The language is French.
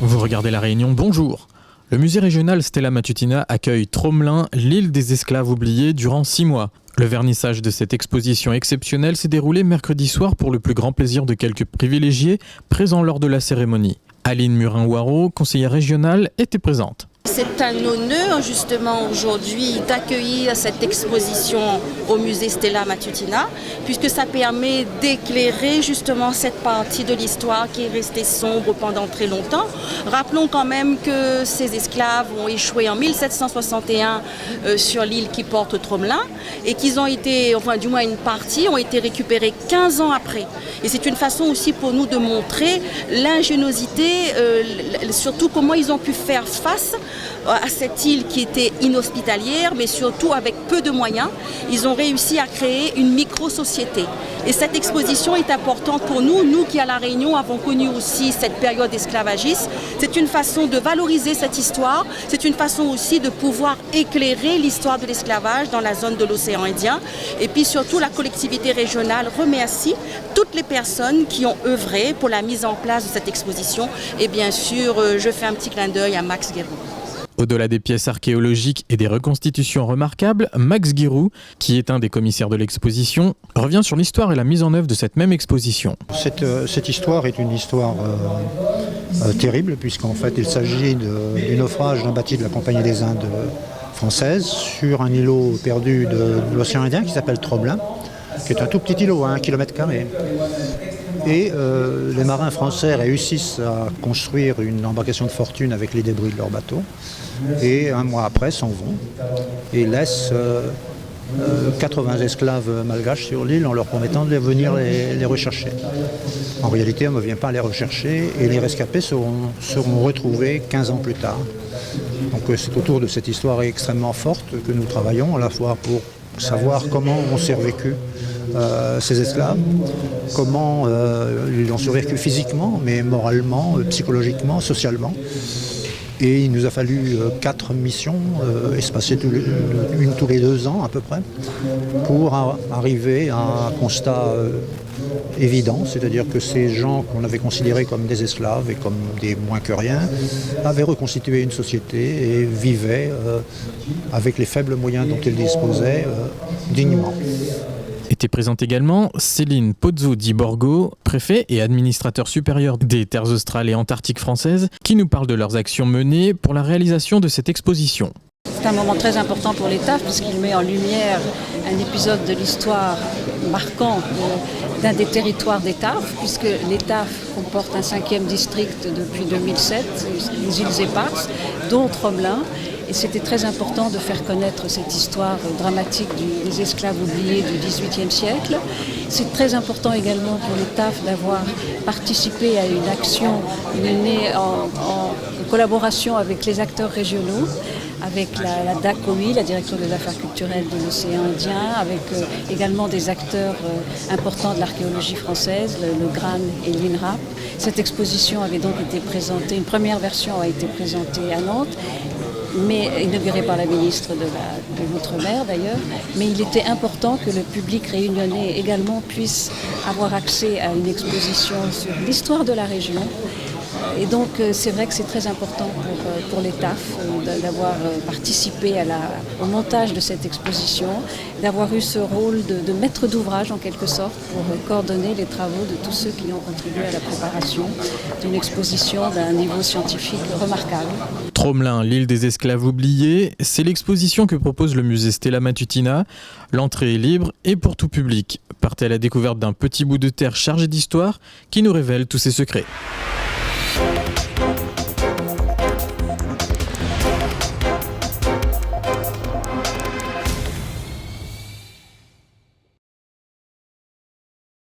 Vous regardez La Réunion, bonjour. Le musée régional Stella Matutina accueille Tromelin, l'île des esclaves oubliés, durant 6 mois. Le vernissage de cette exposition exceptionnelle s'est déroulé mercredi soir pour le plus grand plaisir de quelques privilégiés présents lors de la cérémonie. Aline Murin-Waro, conseillère régionale, était présente. C'est un honneur justement aujourd'hui d'accueillir cette exposition au musée Stella Matutina, puisque ça permet d'éclairer justement cette partie de l'histoire qui est restée sombre pendant très longtemps. Rappelons quand même que ces esclaves ont échoué en 1761 sur l'île qui porte Tromelin et qu'ils ont été, enfin du moins une partie, ont été récupérés 15 ans après. Et c'est une façon aussi pour nous de montrer l'ingéniosité, surtout comment ils ont pu faire face à cette île qui était inhospitalière, mais surtout avec peu de moyens. Ils ont réussi à créer une micro-société. Et cette exposition est importante pour nous, nous qui à La Réunion avons connu aussi cette période esclavagiste. C'est une façon de valoriser cette histoire, c'est une façon aussi de pouvoir éclairer l'histoire de l'esclavage dans la zone de l'océan Indien. Et puis surtout, la collectivité régionale remercie toutes les personnes qui ont œuvré pour la mise en place de cette exposition. Et bien sûr, je fais un petit clin d'œil à Max Guérou. Au-delà des pièces archéologiques et des reconstitutions remarquables, Max Guérou, qui est un des commissaires de l'exposition, revient sur l'histoire et la mise en œuvre de cette même exposition. Cette histoire est une histoire terrible, puisqu'en fait il s'agit du naufrage d'un bâti de la Compagnie des Indes française sur un îlot perdu de l'océan Indien qui s'appelle Tromelin, qui est un tout petit îlot, 1 km². Et les marins français réussissent à construire une embarcation de fortune avec les débris de leur bateau. Et un mois après, s'en vont et laissent 80 esclaves malgaches sur l'île en leur promettant de venir les rechercher. En réalité, on ne vient pas les rechercher et les rescapés seront retrouvés 15 ans plus tard. Donc c'est autour de cette histoire extrêmement forte que nous travaillons, à la fois pour savoir comment ont survécu ces esclaves, comment ils ont survécu physiquement, mais moralement, psychologiquement, socialement. Et il nous a fallu 4 missions, espacées une tous les 2 ans à peu près, pour arriver à un constat évident, c'est-à-dire que ces gens qu'on avait considérés comme des esclaves et comme des moins que rien avaient reconstitué une société et vivaient avec les faibles moyens dont ils disposaient dignement. Était présente également Céline Pozzo di Borgo, préfet et administrateur supérieur des terres australes et antarctiques françaises, qui nous parle de leurs actions menées pour la réalisation de cette exposition. C'est un moment très important pour l'État puisqu'il met en lumière un épisode de l'histoire marquant d'un des territoires d'Étaf, puisque l'Étaf comporte un 5e district depuis 2007, les îles Éparses, dont Tromelin. Et c'était très important de faire connaître cette histoire dramatique des esclaves oubliés du XVIIIe siècle. C'est très important également pour l'Étaf d'avoir participé à une action menée en collaboration avec les acteurs régionaux, avec la DACOI, la Direction des Affaires culturelles de l'océan Indien, avec également des acteurs importants de l'archéologie française, le GRAN et l'INRAP. Cette exposition avait donc été présentée, une première version a été présentée à Nantes, mais inaugurée par la ministre de l'Outre-mer d'ailleurs. Mais il était important que le public réunionnais également puisse avoir accès à une exposition sur l'histoire de la région. Et donc c'est vrai que c'est très important pour l'Étaf d'avoir participé au montage de cette exposition, d'avoir eu ce rôle de maître d'ouvrage en quelque sorte pour coordonner les travaux de tous ceux qui ont contribué à la préparation d'une exposition d'un niveau scientifique remarquable. Tromelin, l'île des esclaves oubliés, c'est l'exposition que propose le musée Stella Matutina. L'entrée est libre et pour tout public. Partez à la découverte d'un petit bout de terre chargé d'histoire qui nous révèle tous ses secrets.